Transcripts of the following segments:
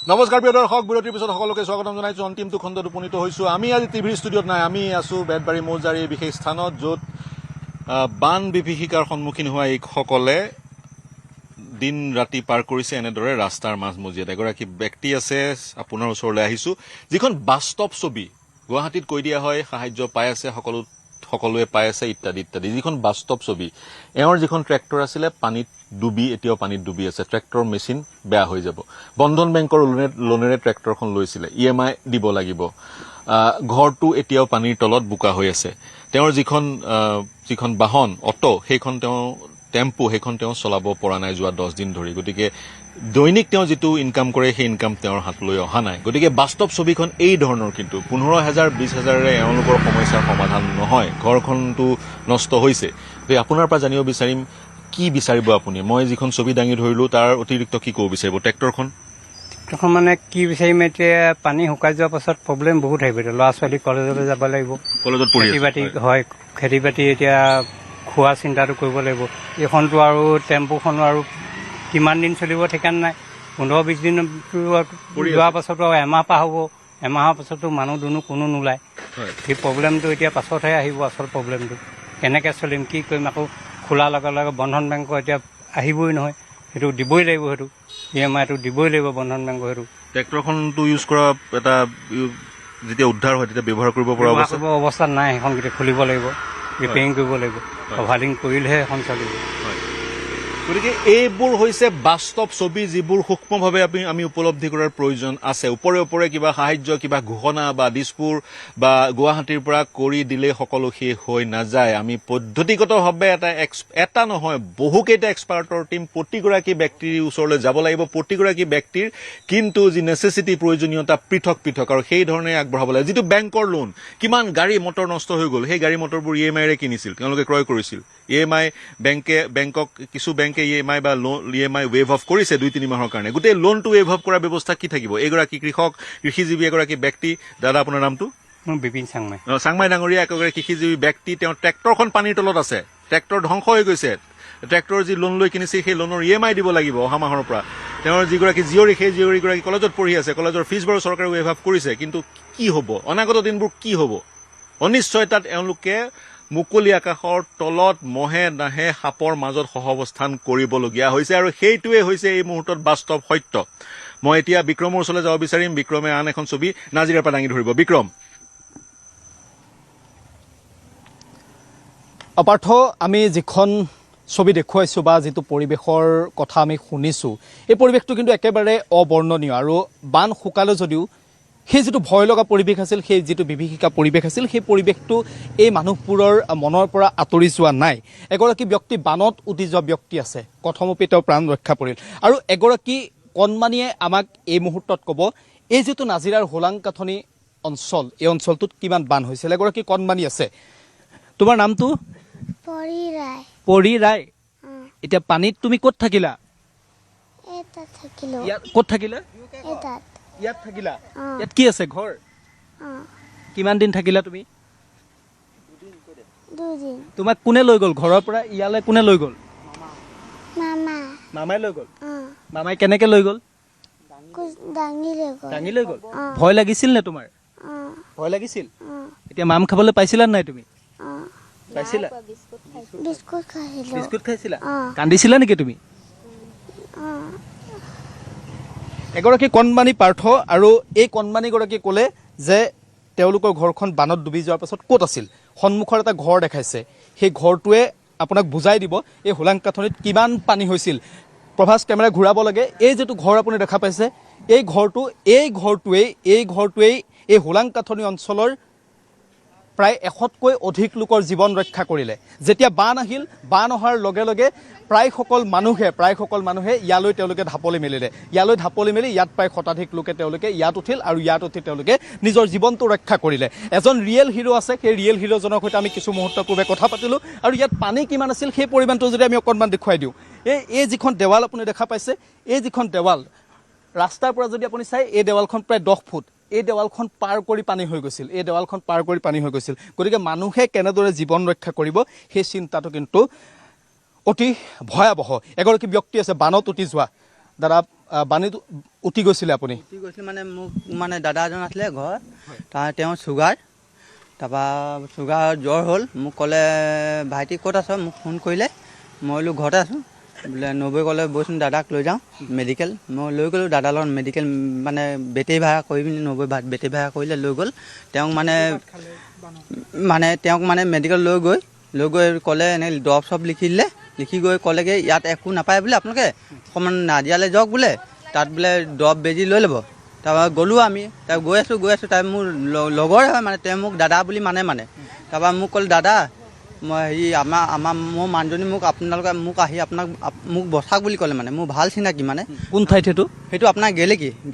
নমস্কাৰ প্ৰিয় দৰ্শক, বিৰতিৰ পিছত সকলোকে স্বাগতম জনাইছোঁ। অন্তিমটো খণ্ডত উপনীত হৈছোঁ। আমি আজি টিভিৰ ষ্টুডিঅ'ত নাই, আমি আছোঁ বেতবাৰী মৌজাৰীৰ বিশেষ স্থানত, য'ত বান বিভীষিকাৰ সন্মুখীন হোৱা এইসকলে দিন ৰাতি পাৰ কৰিছে এনেদৰে ৰাস্তাৰ মাজমজিয়াত। এগৰাকী ব্যক্তি আছে, আপোনাৰ ওচৰলৈ আহিছোঁ, যিখন বাস্তৱ ছবি। গুৱাহাটীত কৈ দিয়া হয় সাহায্য পাই আছে, সকলোৱে পাই আছে ইত্যাদি ইত্যাদি। যিখন বাস্তৱ ছবি, এওঁৰ যিখন ট্ৰেক্টৰ আছিলে পানীত ডুবি, এতিয়াও পানীত ডুবি আছে। ট্ৰেক্টৰ মেচিন বেয়া হৈ যাব। বন্ধন বেংকৰ লোনেৰে ট্ৰেক্টৰখন লৈছিলে, EMI দিব লাগিব। ঘৰটো এতিয়াও পানীৰ তলত বোকা হৈ আছে। তেওঁৰ যিখন বাহন অটো, সেইখন টেম্পু, সেইখন তেওঁ চলাব পৰা নাই যোৱা 10 দিন ধৰি। গতিকে দৈনিক তেওঁ যিটো ইনকাম কৰে, সেই ইনকাম তেওঁৰ হাতলৈ অহা নাই। গতিকে বাস্তৱ ছবিখন এই ধৰণৰ। কিন্তু 15,000 20,000ৰে এওঁলোকৰ সমস্যাৰ সমাধান নহয়। ঘৰখনটো নষ্ট হৈছে। গতিকে আপোনাৰ পৰা জানিব বিচাৰিম, কি বিচাৰিব আপুনি? মই যিখন ছবি দাঙি ধৰিলোঁ তাৰ অতিৰিক্ত কি ক'ব বিচাৰিব? ট্ৰেক্টৰখন মানে কি বিচাৰিম এতিয়া, পানী শুকাই যোৱাৰ পাছত প্ৰব্লেম বহুত আহিব। এতিয়া ল'ৰা ছোৱালী কলেজলৈ যাব লাগিব, কলেজত পঢ়ি খেতি বাতি হয়, খেতি বাতি এতিয়া খোৱা চিন্তাটো কৰিব লাগিব। এইখনটো আৰু টেম্পুখনো আৰু কিমান দিন চলিব ঠিকান নাই। 15-20 দিন যোৱাৰ পাছতো আৰু এমাহ পাৰ হ'ব। এমাহৰ পাছতো মানুহ দুনুহ কোনো নোলায়। সেই প্ৰব্লেমটো এতিয়া পাছতহে আহিব। আচল প্ৰব্লেমটো কেনেকৈ চলিম, কি কৰিম? আকৌ খোলাৰ লগে লগে বন্ধন বেংকৰ এতিয়া আহিবই নহয়, সেইটো দিবই লাগিব। সেইটো EMIটো দিবই লাগিব বন্ধন বেংকৰ। সেইটো ট্ৰেক্টৰখনটো ইউজ কৰা এটা, যেতিয়া উদ্ধাৰ হয় তেতিয়া ব্যৱহাৰ কৰিব পৰা অৱস্থাত নাই। সেইখন গোটেই খুলিব লাগিব, ৰিপেয়াৰিং কৰিব লাগিব, কভাৰিং কৰিলেহে এখন চলিব। গতিকে এইবোৰ হৈছে বাস্তৱ ছবি, যিবোৰ সূক্ষ্মভাৱে আমি উপলব্ধি কৰাৰ প্ৰয়োজন আছে। ওপৰে ওপৰে কিবা সাহায্য, কিবা ঘোষণা বা দিছপুৰ বা গুৱাহাটীৰ পৰা কৰি দিলেই সকলো শেষ হৈ নাযায়। আমি পদ্ধতিগতভাৱে এটা নহয় বহুকেইটা এক্সপাৰ্টৰ টীম প্ৰতিগৰাকী ব্যক্তিৰ ওচৰলৈ যাব লাগিব। প্ৰতিগৰাকী ব্যক্তিৰ কিন্তু যি নেচেচিটি, প্ৰয়োজনীয়তা পৃথক পৃথক, আৰু সেই ধৰণে আগবঢ়াব লাগে। যিটো বেংকৰ লোন, কিমান গাড়ী মটৰ নষ্ট হৈ গ'ল, সেই গাড়ী মটৰবোৰ EMIৰে কিনিছিল, তেওঁলোকে ক্ৰয় কৰিছিল। EMI বেংকক কিছু বেংকে EMI বা EMI ৱেভ অফ কৰিছে 2-3 মাহৰ কাৰণে। গোটেই লোনটো ৱেভ অফ কৰাৰ ব্যৱস্থা কি থাকিব? এগৰাকী কৃষিজীৱী এগৰাকী ব্যক্তি, দাদা আপোনাৰ নামটো? মোৰ বিপিন চাংমাই। চাংমাই ডাঙৰীয়া এগৰাকী কৃষিজীৱী ব্যক্তি। তেওঁৰ ট্ৰেক্টৰখন পানীৰ তলত আছে, ট্ৰেক্টৰ ধ্বংস হৈ গৈছে। ট্ৰেক্টৰ যি লোন লৈ কিনিছে, সেই লোনৰ EMI দিব লাগিব অহা মাহৰ পৰা। তেওঁৰ যিগৰাকী জীয়ৰী, সেই জীয়ৰীগৰাকী কলেজত পঢ়ি আছে, কলেজৰ ফিজ বাৰু চৰকাৰে ৱেভ অফ কৰিছে। কিন্তু কি হ'ব? অনাগত দিনবোৰ কি হ'ব? অনিশ্চয়তাত এওঁলোকে মুকলি আকাশৰ তলত মহে নাহে সাপৰ মাজত সহাৱস্থান কৰিবলগীয়া হৈছে, আৰু সেইটোৱে হৈছে এই মুহূৰ্তত বাস্তৱ সত্য। মই এতিয়া বিক্ৰমৰ ওচৰলৈ যাব বিচাৰিম। বিক্ৰমে আন এখন ছবি নাজিৰাৰ পৰা দাঙি ধৰিব। বিক্ৰম। অপাৰ্থ, আমি যিখন ছবি দেখুৱাইছোঁ বা যিটো পৰিৱেশৰ কথা আমি শুনিছোঁ, এই পৰিৱেশটো কিন্তু একেবাৰে অবৰ্ণনীয়। আৰু বান শুকালে যদিও সেই যিটো ভয় লগা পৰিৱেশ আছিল, সেই যিটো বিভীষিকা পৰিৱেশ আছিল, সেই পৰিৱেশটো এই মানুহবোৰৰ মনৰ পৰা আঁতৰি যোৱা নাই। এগৰাকী ব্যক্তি বানত উটি যোৱা ব্যক্তি আছে, কথমপি তেওঁ প্ৰাণ ৰক্ষা পৰিল। আৰু এগৰাকী কণমানিয়ে আমাক এই মুহূৰ্তত ক'ব, এই যিটো নাজিৰাৰ হোলাংকাথনি অঞ্চল, এই অঞ্চলটোত কিমান বান হৈছিল। এগৰাকী কণমানি আছে। তোমাৰ নামটো? পৰি ৰায়। এতিয়া পানীত তুমি ক'ত থাকিলা? ক'ত থাকিলা? ইয়াত থাকিলা? ইয়াত কি আছে? ঘৰ? কিমান দিন থাকিলা তুমি? 2 দিন। তোমাক কোনে লৈ গ'ল ঘৰৰ পৰা ইয়ালৈ? কোনে লৈ গ'ল? মামাই লৈ গ'ল। মামাই কেনেকে লৈ গ'ল? দাঙি লৈ গ'ল। ভয় লাগিছিল নে তোমাৰ? ভয় লাগিছিল? এতিয়া মাম খাবলৈ পাইছিলা নাই তুমি? পাইছিলা? বিস্কুট খাইছিলা? কান্দিছিলা নেকি তুমি? এগৰাকী কণমানি পাৰ্থ, আৰু এই কণমানিগৰাকীয়ে ক'লে যে তেওঁলোকৰ ঘৰখন বানত ডুবি যোৱাৰ পাছত ক'ত আছিল। সন্মুখৰ এটা ঘৰ দেখাইছে, সেই ঘৰটোৱে আপোনাক বুজাই দিব এই হোলাংকাথনিত কিমান পানী হৈছিল। প্ৰভাস কেমেৰা ঘূৰাব লাগে। এই যিটো ঘৰ আপুনি দেখা পাইছে, এই ঘৰটোৱেই এই হোলাংকাথনি অঞ্চলৰ প্ৰায় 100তকৈ অধিক লোকৰ জীৱন ৰক্ষা কৰিলে। যেতিয়া বান আহিল, বান অহাৰ লগে লগে প্ৰায় সকল মানুহে ইয়ালৈ তেওঁলোকে ঢাপলি মেলিলে। ইয়াত প্ৰায় শতাধিক লোকে তেওঁলোকে ইয়াত উঠিল, আৰু ইয়াত উঠি তেওঁলোকে নিজৰ জীৱনটো ৰক্ষা কৰিলে। এজন ৰিয়েল হিৰো আছে, সেই ৰিয়েল হিৰোজনৰ সৈতে আমি কিছু মুহূৰ্ত পূৰ্বে কথা পাতিলোঁ। আৰু ইয়াত পানী কিমান আছিল সেই পৰিমাণটো যদি আমি অকণমান দেখুৱাই দিওঁ, এই যিখন দেৱাল আপুনি দেখা পাইছে, এই যিখন দেৱাল ৰাস্তাৰ পৰা যদি আপুনি চাই, এই দেৱালখন প্ৰায় 10 ফুট। এই দেৱালখন পাৰ কৰি পানী হৈ গৈছিল। গতিকে মানুহে কেনেদৰে জীৱন ৰক্ষা কৰিব, সেই চিন্তাটো কিন্তু অতি ভয়াৱহ। এগৰাকী ব্যক্তি আছে বানত উটি যোৱা। দাদা, বাণীত উটি গৈছিলে আপুনি? উঠি গৈছিল মানে মোক মানে দাদা এজন আছিলে ঘৰত, তেওঁ চুগাৰ, তাৰপৰা চুগাৰ জ্বৰ হ'ল, মোক ক'লে ভাইটি ক'ত আছ, মোক ফোন কৰিলে, মই বোলো ঘৰতে আছোঁ, বোলে নবৈ ক'লে বৈচোন দাদাক লৈ যাওঁ মেডিকেল, মই লৈ গ'লোঁ দাদাৰ লগত মেডিকেল, মানে বেটেৰী ভাড়া কৰি পিনি নবৈ বেটেৰী ভাড়া কৰিলে লৈ গ'ল, তেওঁক মানে মেডিকেল লৈ গৈ ক'লে এনেকৈ দৰৱ চৰৱ লিখি দিলে, লিখি গৈ ক'লেগৈ ইয়াত একো নাপায় বোলে আপোনালোকে অকণমান নাজিৰালৈ যাওক বোলে, তাত বোলে দৰৱ বেজী লৈ ল'ব। তাৰপৰা গ'লোঁ আমি, তাৰ গৈ আছোঁ তাই মোৰ লগৰে হয় মানে, তেওঁ মোক দাদা বুলি মানে তাৰপৰা মোক ক'লে দাদা মই হেৰি মোৰ মানুহজনী আপোনালোকে মোক বচাওক বুলি ক'লে, মানে মোৰ ভাল চিনাকি মানে। কোন ঠাইত সেইটো আপোনাৰ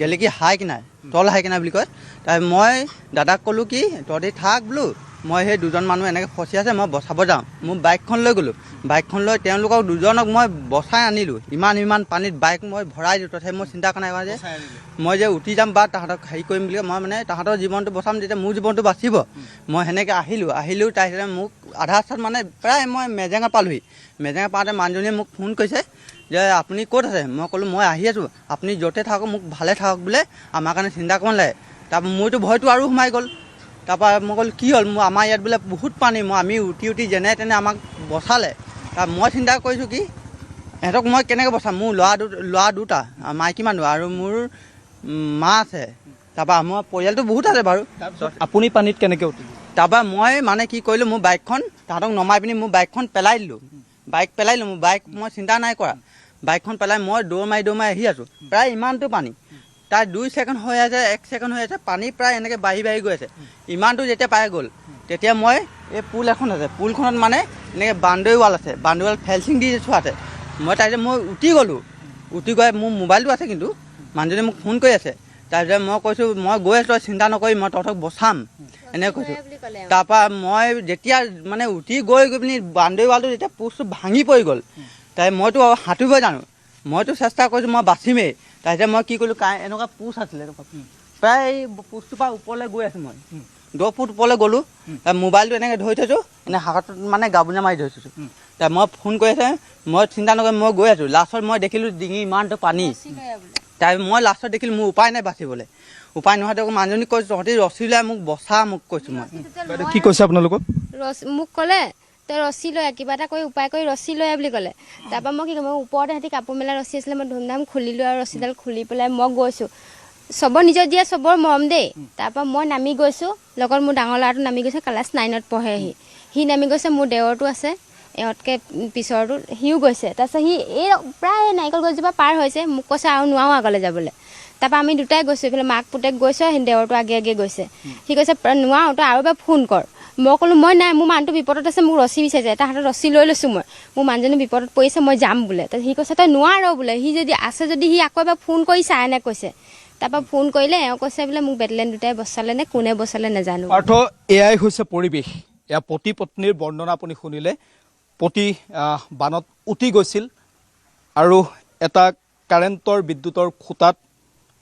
গেলেকী হাই কিনাৰ তল হাই কিনাৰ বুলি কয়। তাৰ মই দাদাক ক'লোঁ কি তহঁতি থাক বোলো, মই সেই দুজন মানুহ এনেকৈ ফচি আছে, মই বচাব যাওঁ। মোৰ বাইকখন লৈ গ'লোঁ, বাইকখন লৈ তেওঁলোকক দুজনক মই বচাই আনিলোঁ। ইমান পানীত বাইক মই ভৰাই দিওঁ, তথাপি মই চিন্তা কৰা নাই যে মই যে উঠি যাম বা তাহাঁতক হেৰি কৰিম বুলি, মই মানে তাহাঁতৰ জীৱনটো বচাম, তেতিয়া মোৰ জীৱনটো বাচিব। মই সেনেকৈ আহিলোঁ তাৰপিছতে মোক আধা ৰাস্তাত মানে প্ৰায় মই মেজেঙা পালোঁহি। মেজেঙা পাওঁতে মানুহজনীয়ে মোক ফোন কৰিছে যে আপুনি ক'ত আছে? মই ক'লোঁ মই আহি আছোঁ, আপুনি য'তে থাকক মোক ভালে থাকক বোলে, আমাৰ কাৰণে চিন্তা কৰিব নালাগে। তাৰপৰা মোৰতো ভয়টো আৰু সোমাই গ'ল। তাৰপৰা মই ক'লোঁ কি হ'ল, আমাৰ ইয়াত বোলে বহুত পানী, আমি উঠি যেনে তেনে আমাক বচালে। তাৰ মই চিন্তা কৰিছোঁ কি ইহঁতক মই কেনেকৈ বচাম, মোৰ ল'ৰা দুটা, মাইকী মানুহ আৰু মোৰ মা আছে, তাৰপৰা মোৰ পৰিয়ালটো বহুত আছে বাৰু। আপুনি পানীত কেনেকৈ উঠিল? তাৰপৰা মই মানে কি কৰিলোঁ, মোৰ বাইকখন তাহাঁতক নমাই পিনি মোৰ বাইকখন পেলাই দিলোঁ। মোৰ বাইক মই চিন্তা নাই কৰা, বাইকখন পেলাই মই দৌৰ মাৰি আহি আছোঁ। প্ৰায় ইমানটো পানী, তাৰ 2 ছেকেণ্ড হৈ আছে, 1 ছেকেণ্ড হৈ আছে, পানী প্ৰায় এনেকৈ বাঢ়ি গৈ আছে। ইমানটো যেতিয়া পাই গ'ল, তেতিয়া মই এই পুল এখন আছে, পুলখনত মানে এনেকৈ বাউণ্ডেৰী ৱাল আছে, বাউণ্ডেৰী ৱাল ফেঞ্চিং দি থোৱা আছে। তাৰপিছত মই উঠি গ'লোঁ, উঠি গৈ মোৰ মোবাইলটো আছে, কিন্তু মানুহজনে মোক ফোন কৰি আছে। তাৰপিছত মই কৈছোঁ মই গৈ আছোঁ, চিন্তা নকৰি মই তহঁতক বচাম, এনেকৈ কৈছোঁ। তাৰপৰা মই যেতিয়া মানে উঠি গৈ পিনি বাউণ্ডেৰী ৱালটো যেতিয়া পোষ্টটো ভাঙি পৰি গ'ল, মইতো সাঁতুৰিব জানো, মইতো চেষ্টা কৰিছোঁ মই বাচিমেই। তাৰপিছত মই কি কৰিলোঁ, এনেকুৱা পোষ্ট আছিলে, প্ৰায় পোষ্টটোৰ পৰা ওপৰলৈ গৈ আছোঁ, মই 10 ফুট ওপৰলৈ গ'লোঁ। মোবাইলটো এনেকৈ ধৰি থৈছোঁ, হাতত মানে গাবুনা মাৰি ধৰি থৈছোঁ। তাৰ মই ফোন কৰি আছে, মই চিন্তা নকৰি মই গৈ আছোঁ। লাষ্টত মই দেখিলোঁ ডিঙি ইমানটো পানী, তাৰ মই লাষ্টত দেখিলোঁ মোৰ উপায় নাই বাচিবলৈ। উপায় নোহোৱাতে মানুহজনীক কৈছোঁ তহঁতি ৰছী লৈ মোক বচা, মোক কৈছোঁ মই। কি কৈছে আপোনালোকক? মোক ক'লে তই ৰছী লৈ কিবা এটা কৰি উপায় কৰি ৰছী লৈ বুলি ক'লে। তাৰপৰা মই কি কৰিম, মই ওপৰতে সিহঁতি কাপোৰ মেলা ৰছী আছিলে, মই ধুমধাম খুলিলোঁ আৰু ৰছীডাল খুলি পেলাই মই গৈছোঁ। চবৰ নিজৰ দিয়া চবৰ মৰম দেই। তাৰপৰা মই নামি গৈছোঁ, লগত মোৰ ডাঙৰ ল'ৰাটো নামি গৈছে, ক্লাছ 9ত পঢ়ে সি নামি গৈছে, মোৰ দেৱৰটো আছে এওঁতকৈ পিছৰটো, সিও গৈছে। তাৰপিছত সি এই প্ৰায় নাৰিকল গছজোপা পাৰ হৈছে, মোক কৈছে আৰু নোৱাৰোঁ আগলৈ যাবলৈ। তাৰপৰা আমি দুটাই গৈছোঁ, এইফালে মাক পুতেক গৈছোঁ, দেৱৰটো আগে গৈছে। সি কৈছে নোৱাৰোঁ, তই আৰু এবাৰ ফোন কৰ। মই ক'লোঁ মই নাই, মোৰ মানুহটো বিপদত আছে, মোক ৰছী বিচাৰিছে, তাৰ হাতত ৰছী লৈ লৈছোঁ মই, মোৰ মানুহজনী বিপদত পৰিছে, মই যাম বোলে। তাৰপিছত সি কৈছে তই নোৱাৰ বোলে, সি যদি আছে যদি সি আকৌ এবাৰ ফোন কৰি চা, এনে কৈছে। তাৰপৰা ফোন কৰিলে, এওঁ কৈছে বোলে মোক বেটলেন দুটাই বচালে নে কোনে বচালে নাজানো। পাৰ্থ, এয়াই হৈছে পৰিৱেশ। এয়া পতি পত্নীৰ বৰ্ণনা আপুনি শুনিলে। পতি বানত উটি গৈছিল আৰু এটা কাৰেণ্টৰ বিদ্যুতৰ খুঁটাত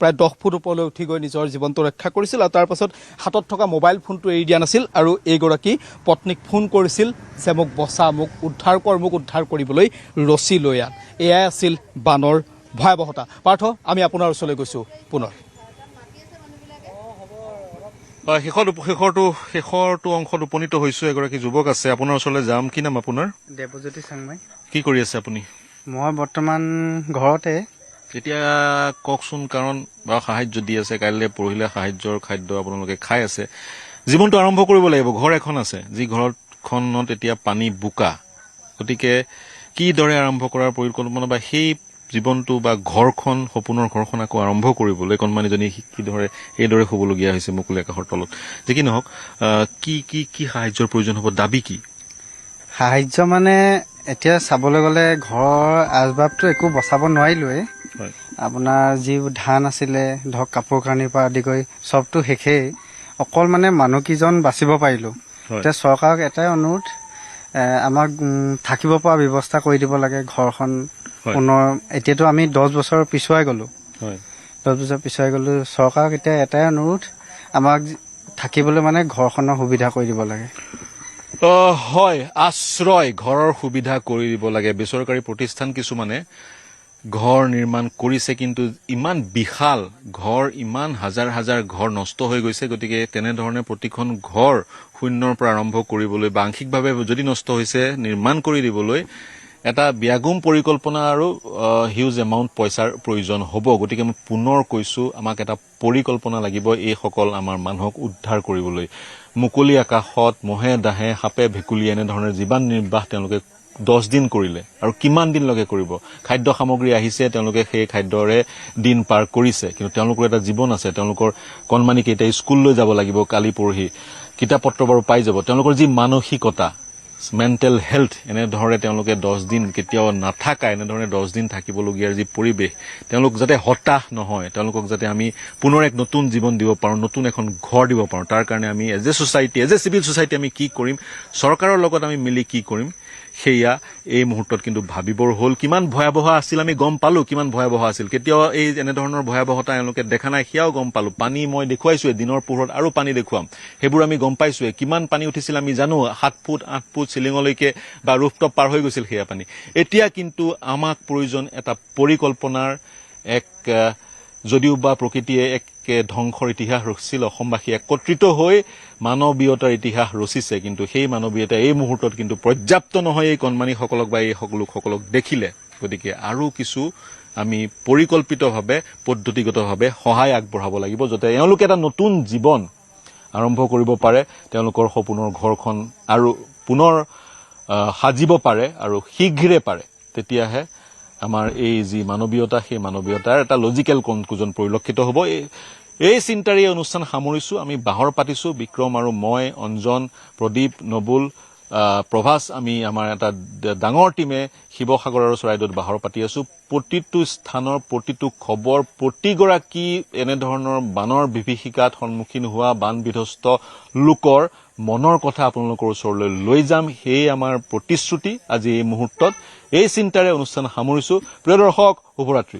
প্ৰায় 10 ফুট ওপৰলৈ উঠি গৈ নিজৰ জীৱনটো ৰক্ষা কৰিছিল। আৰু তাৰ পাছত হাতত থকা মোবাইল ফোনটো এৰি দিয়া নাছিল আৰু এইগৰাকী পত্নীক ফোন কৰিছিল যে মোক বচা, মোক উদ্ধাৰ কৰ, মোক উদ্ধাৰ কৰিবলৈ ৰছী লৈ আন। এয়াই আছিল বানৰ ভয়াৱহতা। পাৰ্থ, আমি আপোনাৰ ওচৰলৈ গৈছোঁ পুনৰ। শেষৰটো অংশত উপনীত হৈছোঁ। এগৰাকী যুৱক আছে, আপোনাৰ ওচৰলৈ যাম। কি নাম আপোনাৰ? দেৱজ্যোতি চাংমাই। কি কৰি আছে আপুনি? মই বৰ্তমান ঘৰতে। এতিয়া কওকচোন, কাৰণ বা সাহায্য দি আছে, কাইলৈ পৰহিলে সাহায্যৰ খাদ্য আপোনালোকে খাই আছে, জীৱনটো আৰম্ভ কৰিব লাগিব। ঘৰ এখন আছে, যি ঘৰখনত এতিয়া পানী বোকা, গতিকে কিদৰে আৰম্ভ কৰাৰ পৰিকল্পনা বা সেই জীৱনটো বা ঘৰখন, সপোনৰ ঘৰখন আকৌ আৰম্ভ কৰিবলৈ কণমানিজনী কিদৰে এইদৰে হ'বলগীয়া হৈছে মুকলি আকাশৰ তলত। যি কি নহওক, কি সাহায্যৰ প্ৰয়োজন হ'ব, দাবী কি? সাহায্য মানে এতিয়া চাবলৈ গ'লে ঘৰৰ আচবাবটো একো বচাব নোৱাৰিলোৱে। আপোনাৰ যি ধান আছিলে, ধৰক কাপোৰ কানিৰ পৰা আদি কৰি চবটো শেষেই, অকল মানে মানুহকেইজন বাচিব পাৰিলোঁ। এতিয়া চৰকাৰক এটাই অনুৰোধ, আমাক থাকিব পৰা ব্যৱস্থা কৰি দিব লাগে। ঘৰখন পুনৰ, এতিয়াতো আমি 10 বছৰ পিছুৱাই গ'লোঁ, 10 বছৰ পিছুৱাই গ'লোঁ। চৰকাৰক এতিয়া এটাই অনুৰোধ, আমাক থাকিবলৈ মানে ঘৰখনৰ সুবিধা কৰি দিব লাগে। হয়, আশ্ৰয়, ঘৰৰ সুবিধা কৰি দিব লাগে। বেচৰকাৰী প্ৰতিষ্ঠান কিছুমানে ঘৰ নিৰ্মাণ কৰিছে, কিন্তু ইমান বিশাল ঘৰ, ইমান হাজাৰ হাজাৰ ঘৰ নষ্ট হৈ গৈছে। গতিকে তেনেধৰণে প্ৰতিখন ঘৰ শূন্যৰ পৰা আৰম্ভ কৰিবলৈ বা আংশিকভাৱে যদি নষ্ট হৈছে নিৰ্মাণ কৰি দিবলৈ এটা ব্যাগুম পৰিকল্পনা আৰু হিউজ এমাউণ্ট পইচাৰ প্ৰয়োজন হ'ব। গতিকে মই পুনৰ কৈছোঁ, আমাক এটা পৰিকল্পনা লাগিব এইসকল আমাৰ মানুহক উদ্ধাৰ কৰিবলৈ। মুকলি আকাশত মহে দাহে সাপে ভেকুলী এনেধৰণে জীৱন নিৰ্বাহ তেওঁলোকে 10 দিন কৰিলে, আৰু কিমান দিনলৈকে কৰিব? খাদ্য সামগ্ৰী আহিছে, তেওঁলোকে সেই খাদ্যৰে দিন পাৰ কৰিছে, কিন্তু তেওঁলোকৰ এটা জীৱন আছে। তেওঁলোকৰ কণমানি কেইটা স্কুললৈ যাব লাগিব, কালি পৰহি কিতাপ পত্ৰ বাৰু পাই যাব। তেওঁলোকৰ যি মানসিকতা, মেণ্টেল হেল্থ, এনেধৰণে তেওঁলোকে 10 দিন কেতিয়াও নাথাকা, এনেধৰণে 10 দিন থাকিবলগীয়াৰ যি পৰিৱেশ, তেওঁলোক যাতে হতাশ নহয়, তেওঁলোকক যাতে আমি পুনৰ এক নতুন জীৱন দিব পাৰোঁ, নতুন এখন ঘৰ দিব পাৰোঁ, তাৰ কাৰণে আমি as a society, as a civil society আমি কি কৰিম, চৰকাৰৰ লগত আমি মিলি কি কৰিম, সেয়া এই মুহূৰ্তত কিন্তু ভাবিবৰ হ'ল। কিমান ভয়াৱহ আছিল আমি গম পালোঁ, কিমান ভয়াৱহ আছিল। কেতিয়াও এই এনেধৰণৰ ভয়াৱহতা এওঁলোকে দেখা নাই, সেয়াও গম পালোঁ। পানী মই দেখুৱাইছোৱে, দিনৰ পোহৰত আৰু পানী দেখুৱাম, সেইবোৰ আমি গম পাইছোৱে। কিমান পানী উঠিছিল আমি জানো, 7 ফুট 8 ফুট চিলিঙলৈকে বা ৰুফটপ পাৰ হৈ গৈছিল সেয়া পানী। এতিয়া কিন্তু আমাক প্ৰয়োজন এটা পৰিকল্পনাৰ। এক যদিও বা প্ৰকৃতিয়ে এক ধ্বংসৰ ইতিহাস ৰচিছিল, অসমবাসী একত্ৰিত হৈ মানৱীয়তাৰ ইতিহাস ৰচিছে, কিন্তু সেই মানৱীয়তা এই মুহূৰ্তত কিন্তু পৰ্যাপ্ত নহয় এই কণমানিসকলক বা এই লোকসকলক দেখিলে। গতিকে আৰু কিছু আমি পৰিকল্পিতভাৱে, পদ্ধতিগতভাৱে সহায় আগবঢ়াব লাগিব, যাতে এওঁলোকে এটা নতুন জীৱন আৰম্ভ কৰিব পাৰে, তেওঁলোকৰ সপোনৰ ঘৰখন আৰু পুনৰ সাজিব পাৰে, আৰু শীঘ্ৰে পাৰে। তেতিয়াহে আমাৰ এই যি মানৱীয়তা, সেই মানৱীয়তাৰ এটা লজিকেল কনক্লুজন পৰিলক্ষিত হ'ব। এই চিন্তাৰে এই অনুষ্ঠান সামৰিছোঁ। আমি বাহৰ পাতিছোঁ, বিক্ৰম আৰু মই, অঞ্জন, প্ৰদীপ, নবুল, প্ৰভাস, আমি আমাৰ এটা ডাঙৰ টিমে শিৱসাগৰ আৰু চৰাইদেউত বাহৰ পাতি আছোঁ। প্ৰতিটো স্থানৰ প্ৰতিটো খবৰ, প্ৰতিগৰাকী এনেধৰণৰ বানৰ বিভীষিকাত সন্মুখীন হোৱা বান বিধ্বস্ত লোকৰ মনৰ কথা আপোনালোকৰ ওচৰলৈ লৈ যাম, সেয়ে আমাৰ প্ৰতিশ্ৰুতি। আজি এই মুহূৰ্তত এই চিন্তাৰে অনুষ্ঠান সামৰিছোঁ। প্ৰিয় দৰ্শক, শুভৰাত্ৰি।